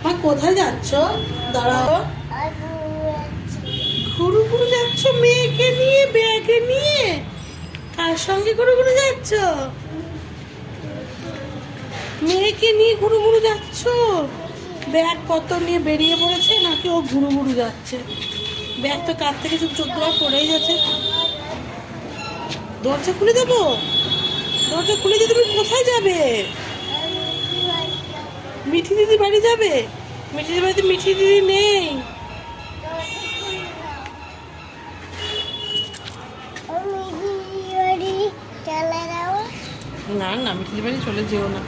মা কোথায় যাচ্ছ? দাঁড়াও। ঘুরু ঘুরু যাচ্ছ মেয়েকে নিয়ে, ব্যাগে নিয়ে? কার সঙ্গে ঘুরু ঘুরু যাচ্ছ? মেয়েকে নিয়ে ঘুরু ঘুরু যাচ্ছ? ব্যাগ কত নিয়ে বেরিয়ে পড়েছে নাকি ও ঘুরু ঘুরু যাচ্ছে? ব্যাগ তো কার থেকে চোদ্দবার পড়েই যাচ্ছে। দরজা খুলে দেবো? দরজা খুলে দিয়ে তুমি কোথায় যাবে? মিঠি দিদি বাড়ি যাবে? মিঠি দিদি বাড়িতে মিঠি দিদি নেই। না না, মিঠি দিদি বাড়ি চলে যেও না।